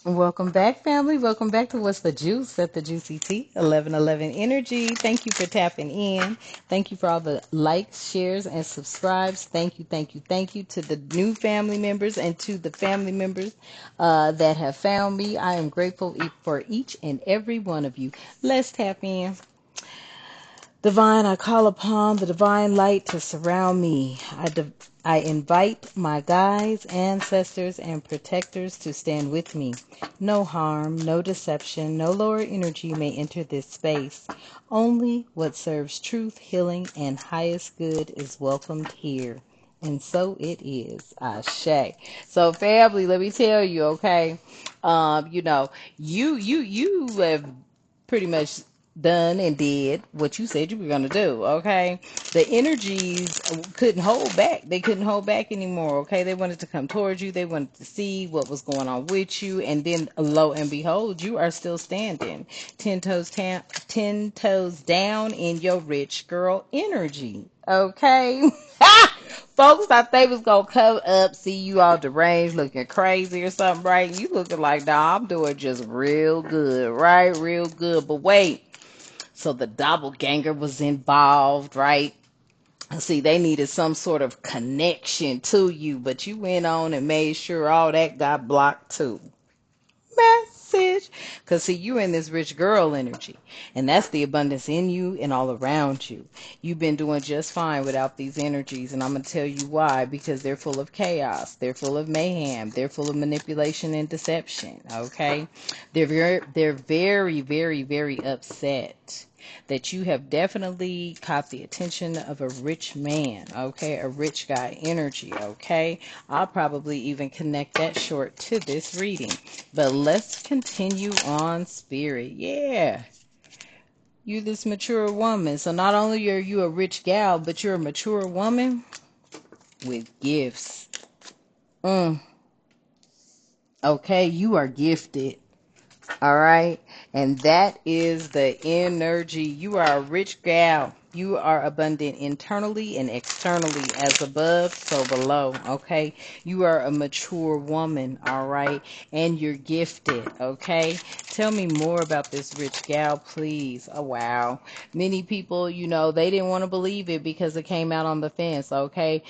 Welcome back, family. Welcome back to What's the Juice at the Juicy Tea, 1111 Energy. Thank you for tapping in. Thank you for all the likes, shares, and subscribes. Thank you, thank you, thank you to the new family members and to the family members that have found me. I am grateful for each and every one of you. Let's tap in. Divine, I call upon the divine light to surround me. I invite my guides, ancestors, and protectors to stand with me. No harm, no deception, no lower energy may enter this space. Only what serves truth, healing, and highest good is welcomed here. And so it is. Ashe. So family, let me tell you, okay? You have pretty much done and did what you said you were going to do, okay? The energies couldn't hold back. They couldn't hold back anymore, okay? They wanted to come towards you. They wanted to see what was going on with you. And then, lo and behold, you are still standing 10 toes down in your rich girl energy, okay? Folks thought they was gonna come up, see you all deranged, looking crazy or something, right? You looking like, nah, I'm doing just real good, right? Real good. But wait, so the doppelganger was involved, right? See, they needed some sort of connection to you, but you went on and made sure all that got blocked too. Message. Because, see, you're in this rich girl energy, and that's the abundance in you and all around you. You've been doing just fine without these energies, and I'm going to tell you why. Because they're full of chaos, they're full of mayhem, they're full of manipulation and deception, okay? They're very, very upset that you have definitely caught the attention of a rich man, okay? A rich guy energy, okay? I'll probably even connect that short to this reading. But let's continue on, spirit. Yeah. You this mature woman. So not only are you a rich gal, but you're a mature woman with gifts. Mm. Okay, you are gifted. All right. And that is the energy. You are a rich gal. You are abundant internally and externally, as above, so below. Okay. You are a mature woman. All right. And you're gifted. Okay. Tell me more about this rich gal, please. Oh, wow. Many people, they didn't want to believe it because it came out on the fence. Okay.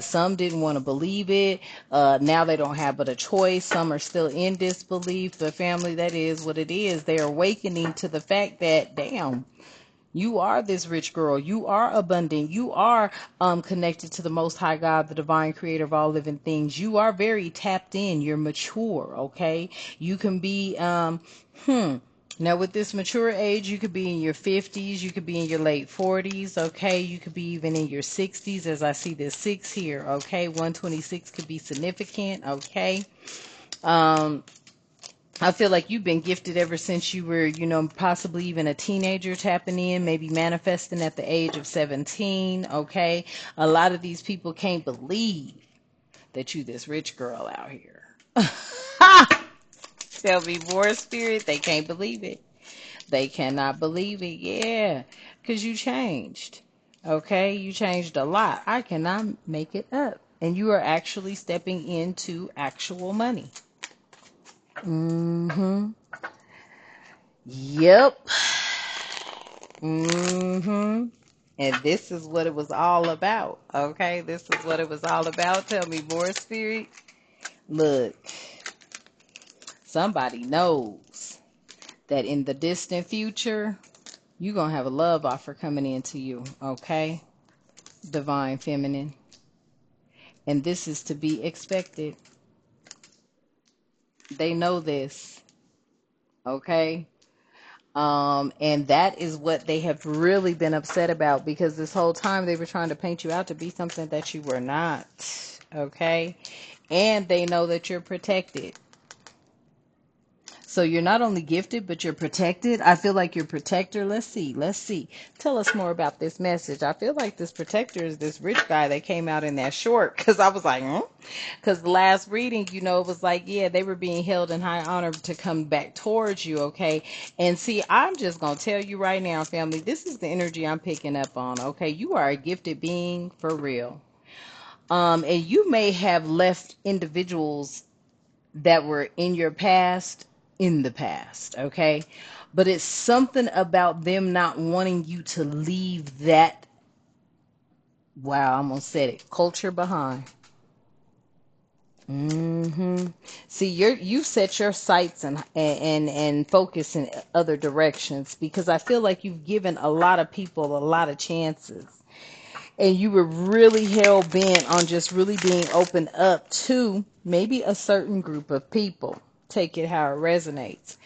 Some didn't want to believe it. Now they don't have but a choice. Some are still in disbelief. But family, that is what it is. They're awakening to the fact that, damn, you are this rich girl. You are abundant. You are connected to the Most High God, the divine creator of all living things. You are very tapped in. You're mature, okay? You can be, now, with this mature age, you could be in your 50s, you could be in your late 40s, okay? You could be even in your 60s, as I see this 6 here, okay? 126 could be significant, okay? Um, I feel like you've been gifted ever since you were, possibly even a teenager tapping in, maybe manifesting at the age of 17, okay? A lot of these people can't believe that you this rich girl out here. Tell me more, spirit. They can't believe it. They cannot believe it. Yeah, because you changed. Okay, you changed a lot. I cannot make it up. And you are actually stepping into actual money. Mm-hmm. Yep. Mm-hmm. And this is what it was all about. Okay, this is what it was all about. Tell me more, spirit. Look, somebody knows that in the distant future, you're going to have a love offer coming into you. Okay, divine feminine. And this is to be expected. They know this. Okay. And that is what they have really been upset about, because this whole time they were trying to paint you out to be something that you were not. Okay. And they know that you're protected. So you're not only gifted, but you're protected. I feel like you're protector. Let's see. Let's see. Tell us more about this message. I feel like this protector is this rich guy that came out in that short. Because I was like, Because the last reading, it was like, yeah, they were being held in high honor to come back towards you, okay? And see, I'm just going to tell you right now, family, this is the energy I'm picking up on, okay? You are a gifted being for real. And you may have left individuals that were in your past in the past, okay? But it's something about them not wanting you to leave that, wow, I almost said it, culture behind. See, you've set your sights and focus in other directions, because I feel like you've given a lot of people a lot of chances, and you were really hell bent on just really being open up to maybe a certain group of people. Take it how it resonates.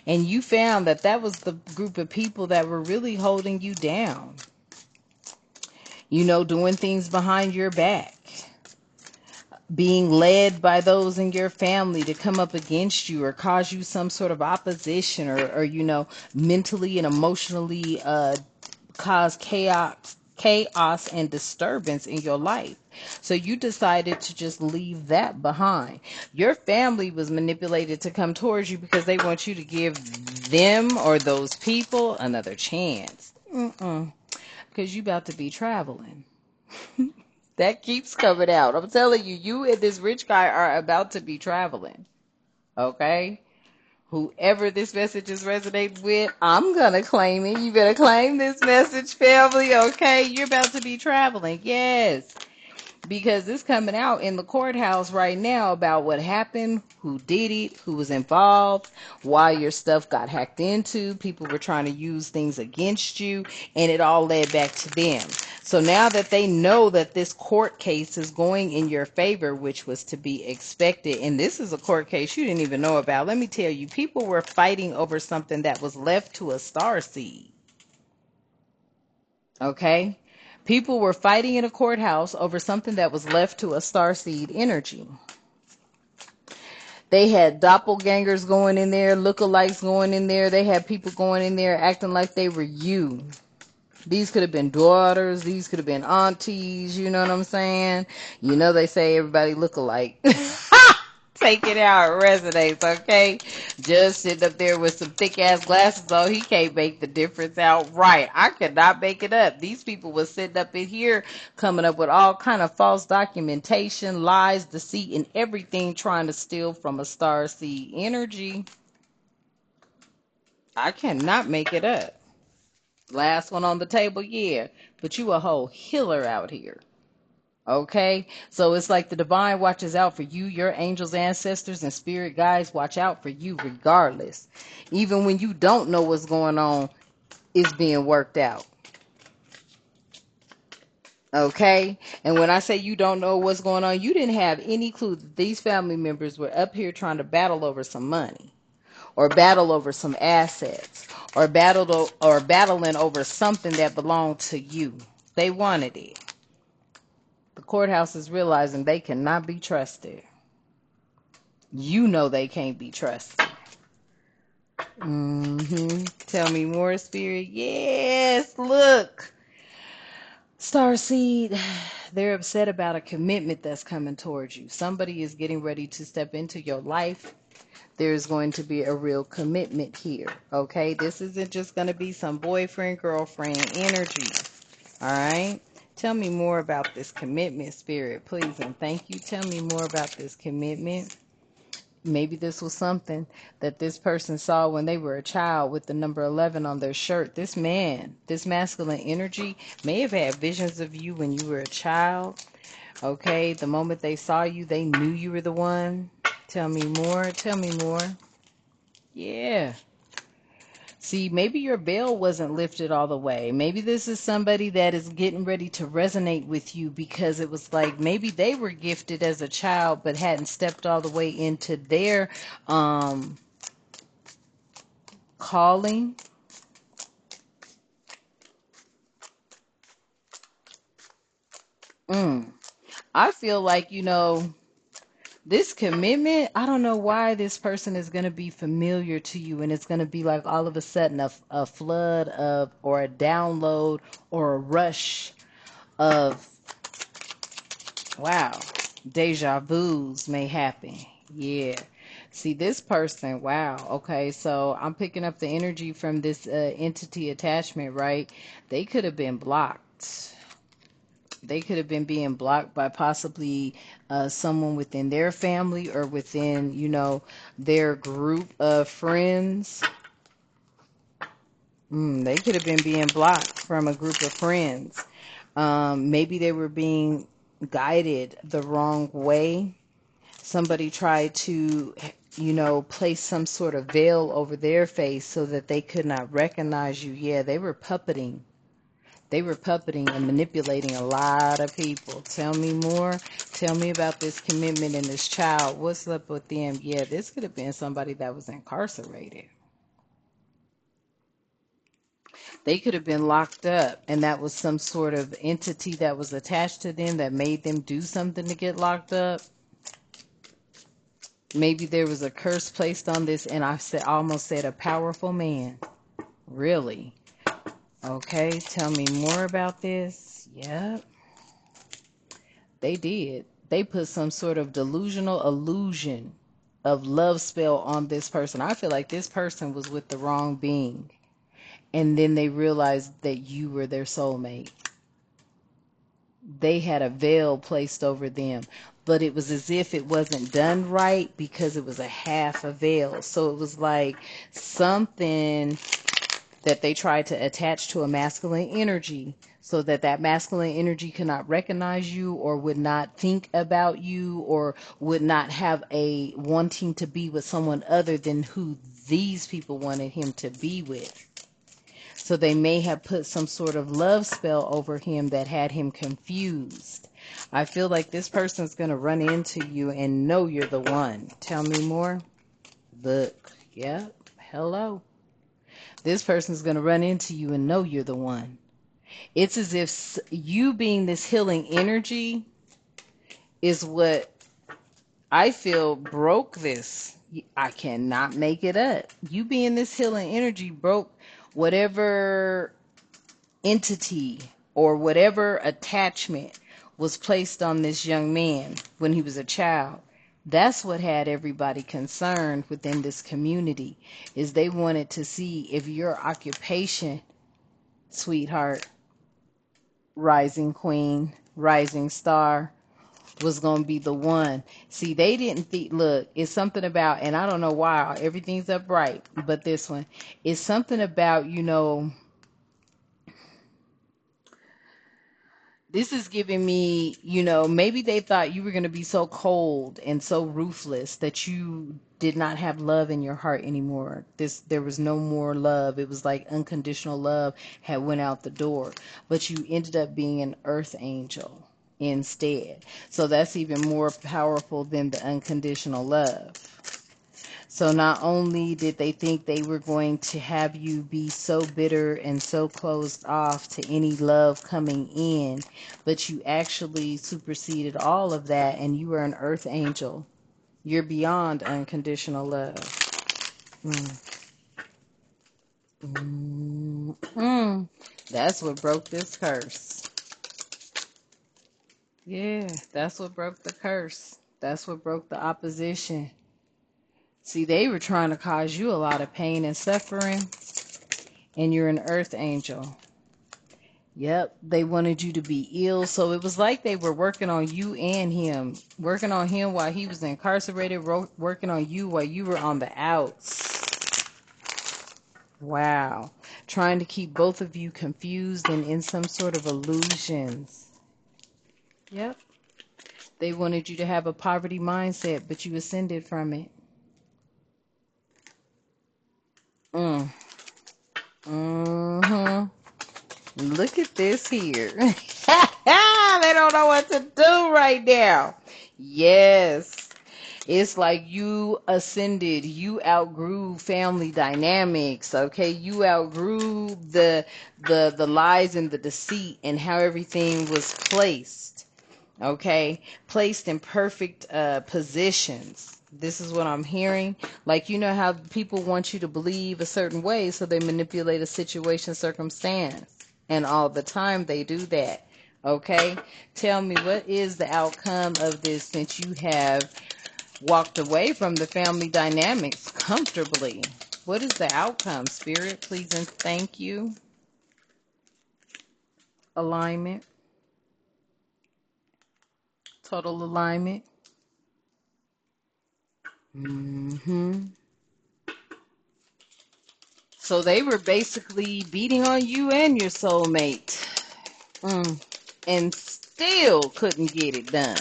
And you found that that was the group of people that were really holding you down, doing things behind your back, being led by those in your family to come up against you or cause you some sort of opposition, or mentally and emotionally cause chaos and disturbance in your life. So you decided to just leave that behind. Your family was manipulated to come towards you because they want you to give them or those people another chance. Because you about to be traveling. That keeps coming out. I'm telling you, you and this rich guy are about to be traveling. Okay? Whoever this message is resonating with, I'm going to claim it. You better claim this message, family. Okay? You're about to be traveling. Yes. Because it's coming out in the courthouse right now about what happened, who did it, who was involved, why your stuff got hacked into. People were trying to use things against you, and it all led back to them. So now that they know that this court case is going in your favor, which was to be expected, and this is a court case you didn't even know about. Let me tell you, people were fighting over something that was left to a star seed. Okay? People were fighting in a courthouse over something that was left to a starseed energy. They had doppelgangers going in there, lookalikes going in there. They had people going in there acting like they were you. These could have been daughters. These could have been aunties. You know what I'm saying? They say everybody look alike. Take it out. It resonates, okay? Just sitting up there with some thick ass glasses on, he can't make the difference out right. I could not make it up. These people was sitting up in here coming up with all kind of false documentation, lies, deceit, and everything, trying to steal from a star seed energy. I cannot make it up. Last one on the table, yeah. But you a whole healer out here. Okay, so it's like the divine watches out for you. Your angels, ancestors, and spirit guides watch out for you regardless. Even when you don't know what's going on, it's being worked out. Okay, and when I say you don't know what's going on, you didn't have any clue that these family members were up here trying to battle over some money, or battle over some assets, or battling over something that belonged to you. They wanted it. The courthouse is realizing they cannot be trusted. You know they can't be trusted. Tell me more, Spirit. Yes, look. Starseed, they're upset about a commitment that's coming towards you. Somebody is getting ready to step into your life. There's going to be a real commitment here. Okay? This isn't just going to be some boyfriend, girlfriend energy. All right? Tell me more about this commitment, Spirit, please, and thank you. Tell me more about this commitment. Maybe this was something that this person saw when they were a child with the number 11 on their shirt. This man, this masculine energy, may have had visions of you when you were a child. Okay, the moment they saw you, they knew you were the one. Tell me more. Tell me more. Yeah. See, maybe your veil wasn't lifted all the way. Maybe this is somebody that is getting ready to resonate with you because it was like maybe they were gifted as a child but hadn't stepped all the way into their calling. I feel like, this commitment, I don't know why this person is going to be familiar to you, and it's going to be like all of a sudden a flood of, or a download, or a rush of, wow, deja vus may happen. Yeah. See, this person, wow. Okay, so I'm picking up the energy from this entity attachment, right? They could have been blocked. They could have been being blocked by possibly someone within their family or within, their group of friends. They could have been being blocked from a group of friends. Maybe they were being guided the wrong way. Somebody tried to, place some sort of veil over their face so that they could not recognize you. Yeah, they were puppeting. They were puppeting and manipulating a lot of people. Tell me more. Tell me about this commitment and this child. What's up with them? Yeah, this could have been somebody that was incarcerated. They could have been locked up, and that was some sort of entity that was attached to them that made them do something to get locked up. Maybe there was a curse placed on this, and almost said a powerful man. Really? Okay, tell me more about this. Yep, they did. They put some sort of delusional illusion of love spell on this person. I feel like this person was with the wrong being, and then they realized that you were their soulmate. They had a veil placed over them, but it was as if it wasn't done right because it was a half a veil. So it was like something that they tried to attach to a masculine energy so that that masculine energy could not recognize you or would not think about you or would not have a wanting to be with someone other than who these people wanted him to be with. So they may have put some sort of love spell over him that had him confused. I feel like this person's going to run into you and know you're the one. Tell me more. Look. Yep. Hello. This person's going to run into you and know you're the one. It's as if you being this healing energy is what I feel broke this. I cannot make it up. You being this healing energy broke whatever entity or whatever attachment was placed on this young man when he was a child. That's what had everybody concerned within this community, is they wanted to see if your occupation, sweetheart, rising queen, rising star, was going to be the one. See, they didn't think, look, it's something about, and I don't know why everything's upright, but this one, it's something about, this is giving me, maybe they thought you were going to be so cold and so ruthless that you did not have love in your heart anymore. There was no more love. It was like unconditional love had went out the door, but you ended up being an earth angel instead. So that's even more powerful than the unconditional love. So not only did they think they were going to have you be so bitter and so closed off to any love coming in, but you actually superseded all of that and you were an earth angel. You're beyond unconditional love. Mm. That's what broke this curse. Yeah, that's what broke the curse. That's what broke the opposition. See, they were trying to cause you a lot of pain and suffering, and you're an earth angel. Yep, they wanted you to be ill, so it was like they were working on you and him. Working on him while he was incarcerated, working on you while you were on the outs. Wow. Trying to keep both of you confused and in some sort of illusions. Yep. They wanted you to have a poverty mindset, but you ascended from it. Mm. Mm-hmm. Look at this here. They don't know what to do right now. Yes. It's like you ascended. You outgrew family dynamics. Okay. You outgrew the lies and the deceit and how everything was placed. Okay. Placed in perfect positions. This is what I'm hearing. Like, you know how people want you to believe a certain way, so they manipulate a situation, circumstance. And all the time they do that. Okay? Tell me, what is the outcome of this since you have walked away from the family dynamics comfortably? What is the outcome, Spirit? Please and thank you. Alignment. Total alignment. So they were basically beating on you and your soulmate. And still couldn't get it done.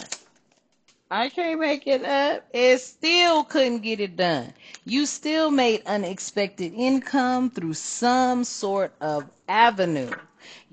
I can't make it up. It still couldn't get it done. You still made unexpected income through some sort of avenue.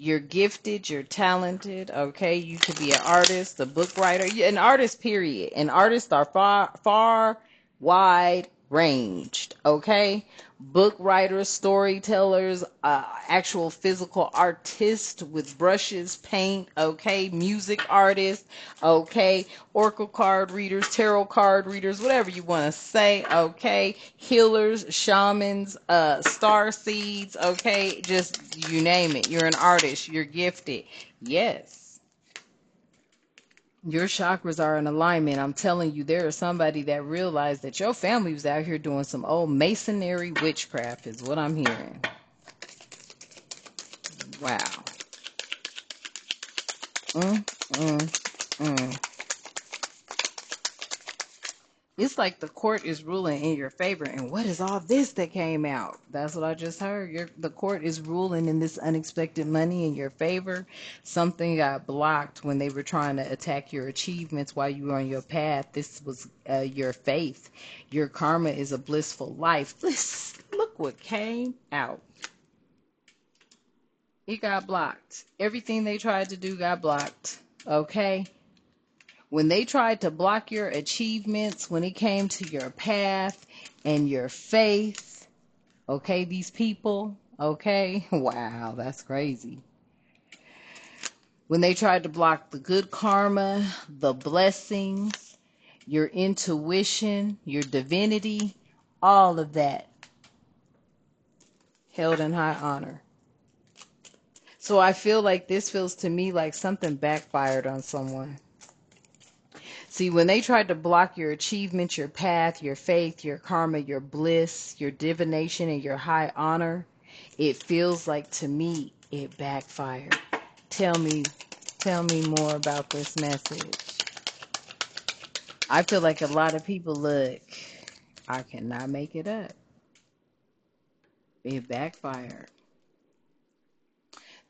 You're gifted, you're talented, okay? You could be an artist, a book writer, an artist, period. And artists are far, wide ranged, okay? Book writers, storytellers, actual physical artists with brushes, paint, okay? Music artists, okay? Oracle card readers, tarot card readers, whatever you want to say, okay? Healers, shamans, star seeds, okay? Just you name it. You're an artist. You're gifted. Yes. Your chakras are in alignment. I'm telling you, there is somebody that realized that your family was out here doing some old masonry witchcraft is what I'm hearing. Wow. Mm, mm, mm. It's like the court is ruling in your favor. And what is all this that came out? That's what I just heard. The court is ruling in this unexpected money in your favor. Something got blocked when they were trying to attack your achievements while you were on your path. This was your faith. Your karma is a blissful life. Look what came out. It got blocked. Everything they tried to do got blocked. Okay? When they tried to block your achievements, when it came to your path and your faith, okay, these people, okay, wow, that's crazy. When they tried to block the good karma, the blessings, your intuition, your divinity, all of that held in high honor. So I feel like this feels to me like something backfired on someone. See, when they tried to block your achievements, your path, your faith, your karma, your bliss, your divination, and your high honor, it feels like to me it backfired. Tell me more about this message. I feel like a lot of people, look, I cannot make it up. It backfired.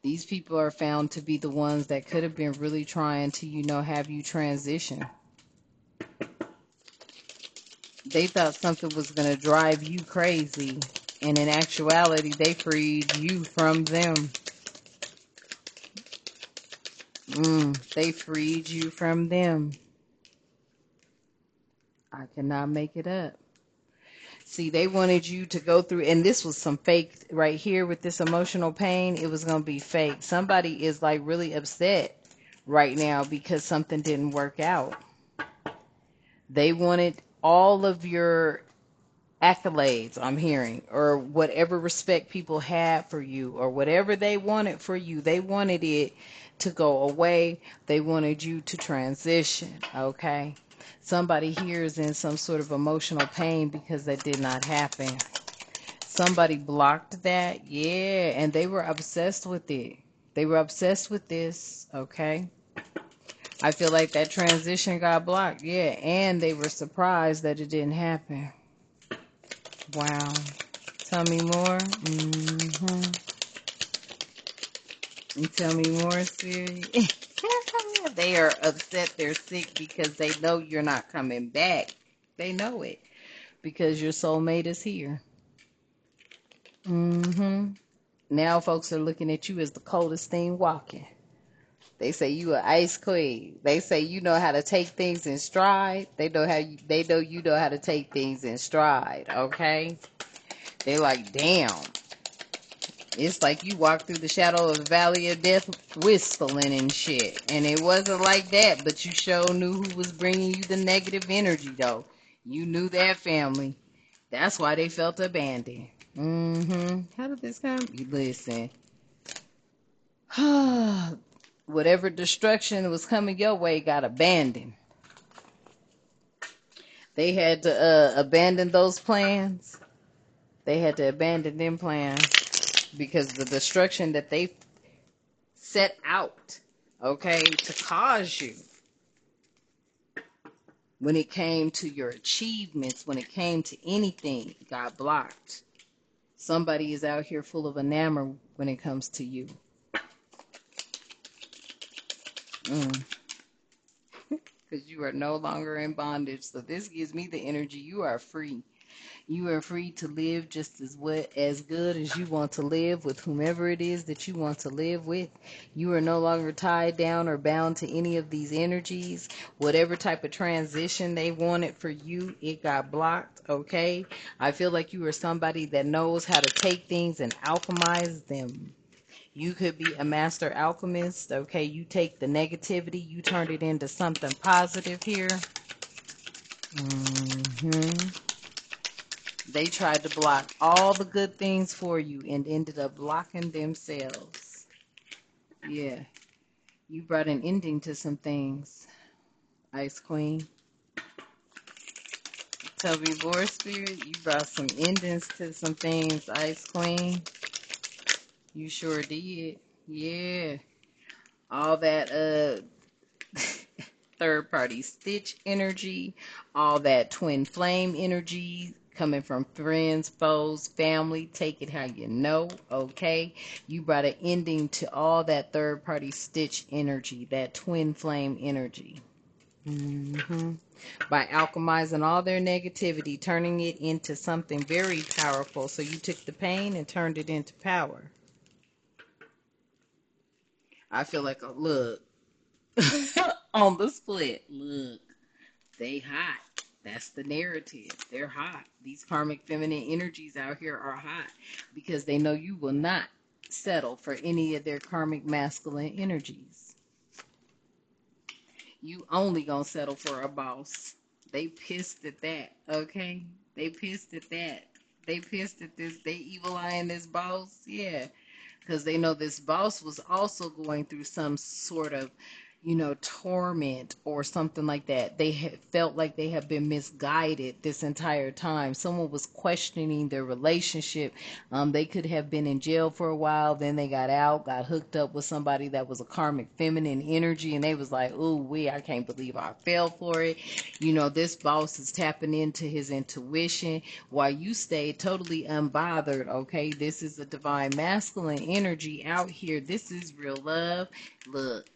These people are found to be the ones that could have been really trying to, have you transition. They thought something was going to drive you crazy, and in actuality, they freed you from them. They freed you from them. I cannot make it up. See, they wanted you to go through, and this was some fake right here with this emotional pain. It was going to be fake. Somebody is like really upset right now because something didn't work out. They wanted all of your accolades, I'm hearing, or whatever respect people had for you, or whatever they wanted for you. They wanted it to go away. They wanted you to transition, okay? Somebody here is in some sort of emotional pain because that did not happen. Somebody blocked that, yeah, and they were obsessed with it. They were obsessed with this, okay? I feel like that transition got blocked, yeah, and they were surprised that it didn't happen. Wow. Tell me more. And tell me more, Siri. They are upset. They're sick because they know you're not coming back. They know it because your soulmate is here. Now folks are looking at you as the coldest thing walking. They say you an ice queen. They say you know how to take things in stride. They know you know how to take things in stride, okay? They like, damn. It's like you walked through the shadow of the valley of death whistling and shit. And it wasn't like that, but you sure knew who was bringing you the negative energy, though. You knew that family. That's why they felt abandoned. How did this come? Listen. Whatever destruction was coming your way got abandoned. They had to abandon those plans. They had to abandon them plans because the destruction that they set out, okay, to cause you When it came to your achievements, when it came to anything, it got blocked. Somebody is out here full of enamor when it comes to you. Because you are no longer in bondage. So this gives me the energy. You are free. You are free to live just as good as you want to live with whomever it is that you want to live with. You are no longer tied down or bound to any of these energies. Whatever type of transition they wanted for you, it got blocked, okay? I feel like you are somebody that knows how to take things and alchemize them. You could be a master alchemist, okay? You take the negativity, you turn it into something positive here. They tried to block all the good things for you and ended up blocking themselves. Yeah, you brought an ending to some things, Ice Queen. Tell me more, Spirit. You brought some endings to some things, Ice Queen. You sure did. Yeah. All that third party stitch energy, all that twin flame energy coming from friends, foes, family. Take it how you know, okay? You brought an ending to all that third party stitch energy, that twin flame energy. By alchemizing all their negativity, turning it into something very powerful. So you took the pain and turned it into power. I feel like a look on the split. Look. They hot. That's the narrative. They're hot. These karmic feminine energies out here are hot because they know you will not settle for any of their karmic masculine energies. You only gonna settle for a boss. They pissed at that, okay? They pissed at that. They pissed at this. They evil eyeing this boss, yeah. Because they know this boss was also going through some sort of, torment or something like that. They had felt like they have been misguided this entire time. Someone was questioning their relationship. They could have been in jail for a while, then they got out, got hooked up with somebody that was a karmic feminine energy, and they was like, ooh, I can't believe I fell for it. This boss is tapping into his intuition while you stay totally unbothered, okay? This is a divine masculine energy out here. This is real love. Look,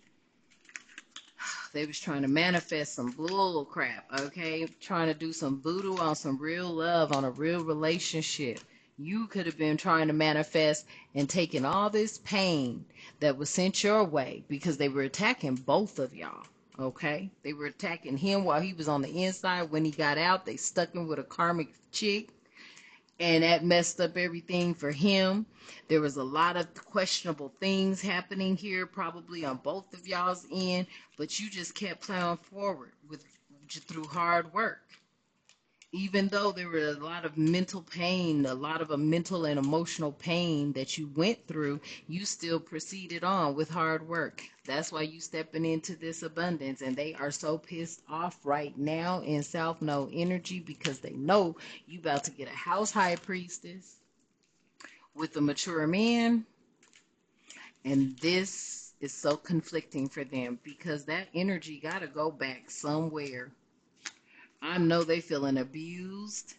they was trying to manifest some bull crap, okay? Trying to do some voodoo on some real love, on a real relationship. You could have been trying to manifest and taking all this pain that was sent your way because they were attacking both of y'all, okay? They were attacking him while he was on the inside. When he got out, they stuck him with a karmic chick, and that messed up everything for him. There was a lot of questionable things happening here, probably on both of y'all's end, but you just kept plowing forward through hard work. Even though there was a lot of mental pain, a lot of a mental and emotional pain that you went through, you still proceeded on with hard work. That's why you stepping into this abundance. And they are so pissed off right now in South Node energy because they know you about to get a house high priestess with a mature man. And this is so conflicting for them because that energy got to go back somewhere. I know they feeling abused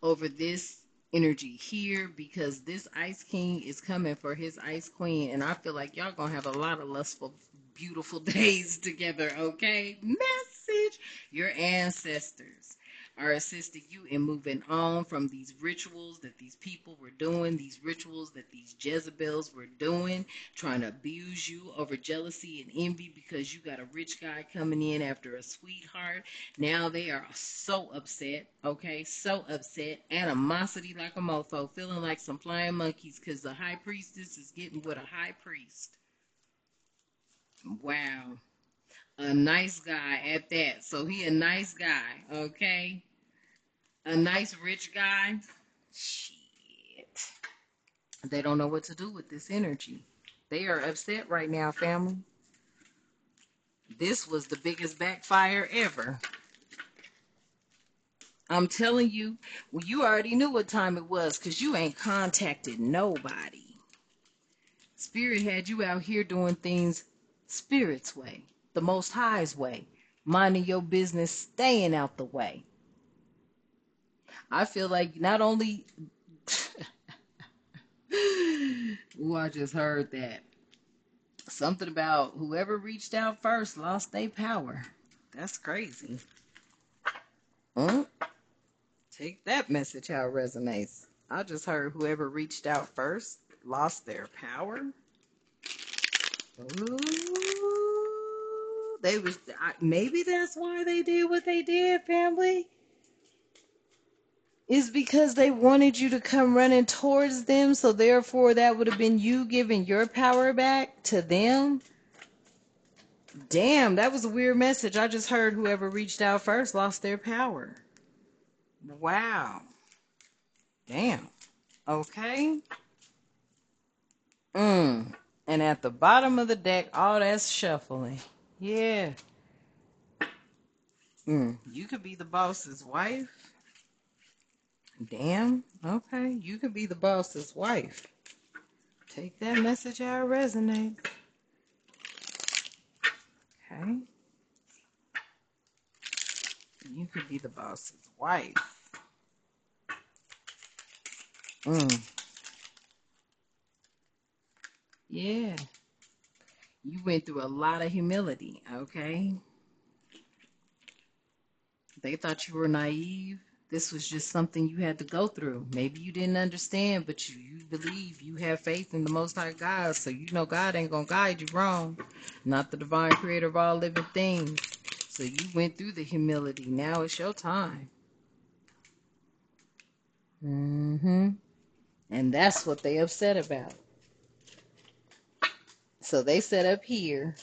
over this energy here because this Ice King is coming for his Ice Queen, and I feel like y'all gonna have a lot of lustful, beautiful days together, okay? Message. Your ancestors are assisting you in moving on from these rituals that these people were doing, these rituals that these Jezebels were doing, trying to abuse you over jealousy and envy because you got a rich guy coming in after a sweetheart. Now they are so upset, okay? So upset. Animosity like a mofo, feeling like some flying monkeys because the high priestess is getting with a high priest. Wow. A nice guy at that. So he a nice guy, okay? A nice rich guy. Shit. They don't know what to do with this energy. They are upset right now, family. This was the biggest backfire ever. I'm telling you, well, you already knew what time it was because you ain't contacted nobody. Spirit had you out here doing things Spirit's way, the Most High's way, minding your business, staying out the way. I feel like not only ooh, I just heard that. Something about whoever reached out first lost their power. That's crazy. Huh? Take that message how it resonates. I just heard whoever reached out first lost their power. Ooh, maybe that's why they did what they did, family. Is because they wanted you to come running towards them, so therefore that would have been you giving your power back to them. Damn, that was a weird message. I just heard whoever reached out first lost their power. Wow. Damn. Okay. And at the bottom of the deck, all that's shuffling. Yeah. You could be the boss's wife. Damn. Okay. You could be the boss's wife. Take that message how it resonates. Okay. You could be the boss's wife. Yeah. You went through a lot of humility, okay? They thought you were naive. This was just something you had to go through. Maybe you didn't understand, but you believe, you have faith in the Most High God, so you know God ain't going to guide you wrong. Not the divine creator of all living things. So you went through the humility. Now it's your time. And that's what they upset about. So they sat up here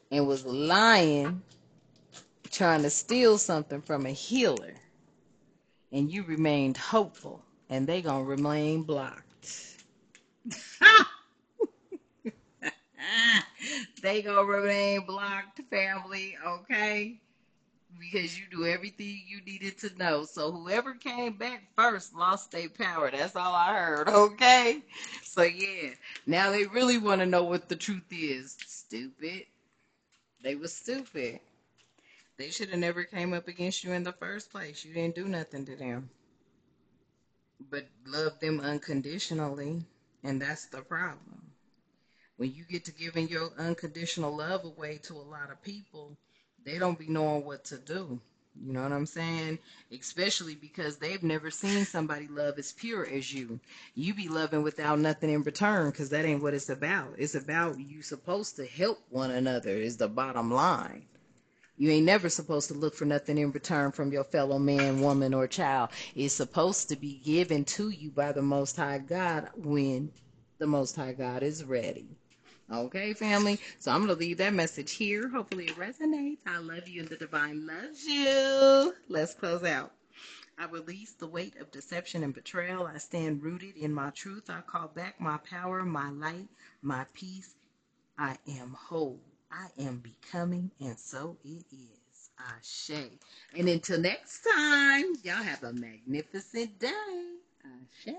and was lying, trying to steal something from a healer. And you remained hopeful, and they gonna remain blocked. They gonna remain blocked, family, okay? Because you knew everything you needed to know. So whoever came back first lost their power. That's all I heard, okay? So yeah, now they really want to know what the truth is. Stupid. They was stupid. They should have never came up against you in the first place. You didn't do nothing to them. But love them unconditionally, and that's the problem. When you get to giving your unconditional love away to a lot of people, they don't be knowing what to do. You know what I'm saying? Especially because they've never seen somebody love as pure as you. You be loving without nothing in return, because that ain't what it's about. It's about you supposed to help one another is the bottom line. You ain't never supposed to look for nothing in return from your fellow man, woman, or child. It's supposed to be given to you by the Most High God when the Most High God is ready. Okay, family? So I'm going to leave that message here. Hopefully it resonates. I love you and the divine loves you. Let's close out. I release the weight of deception and betrayal. I stand rooted in my truth. I call back my power, my light, my peace. I am whole. I am becoming, and so it is. Ashe. And until next time, y'all have a magnificent day. Ashe.